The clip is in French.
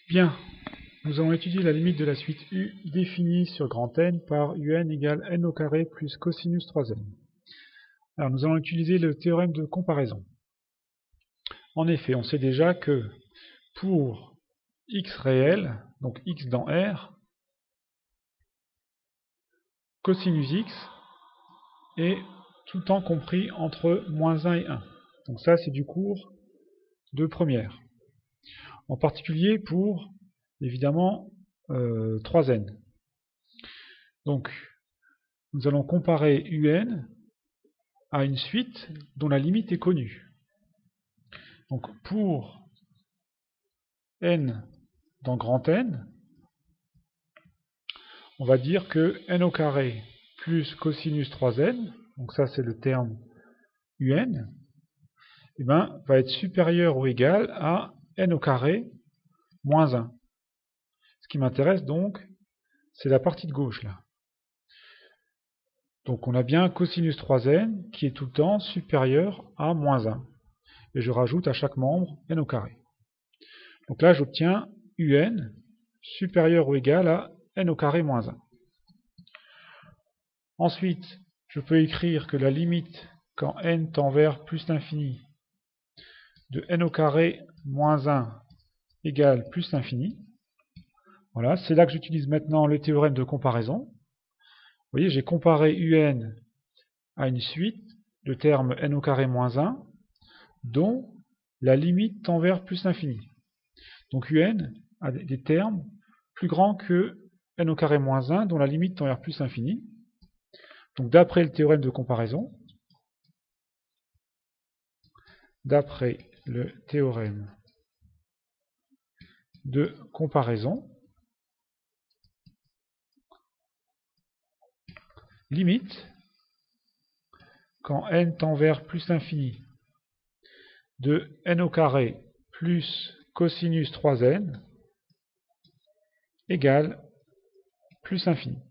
Bien, nous allons étudier la limite de la suite u définie sur grand N par un égale n au carré plus cosinus 3n. Alors nous allons utiliser le théorème de comparaison. En effet, on sait déjà que pour x réel, donc x dans R, cosinus x est tout le temps compris entre -1 et 1. Donc ça c'est du cours de première. En particulier pour, évidemment, 3n. Donc, nous allons comparer un à une suite dont la limite est connue. Donc, pour n dans grand N, on va dire que n au carré plus cosinus 3n, donc ça c'est le terme un, et va être supérieur ou égal à n au carré moins 1. Ce qui m'intéresse donc, c'est la partie de gauche là. Donc on a bien cosinus 3n qui est tout le temps supérieur à moins 1. Et je rajoute à chaque membre n au carré. Donc là j'obtiens un supérieur ou égal à n au carré moins 1. Ensuite, je peux écrire que la limite quand n tend vers plus l'infini de n au carré moins 1 égale plus l'infini. Voilà, c'est là que j'utilise maintenant le théorème de comparaison. Vous voyez, j'ai comparé un à une suite de termes n au carré moins 1 dont la limite tend vers plus l'infini. Donc un a des termes plus grands que n au carré moins 1 dont la limite tend vers plus l'infini. Donc d'après le théorème de comparaison, limite quand n tend vers plus l'infini de n au carré plus cosinus 3n égale plus l'infini.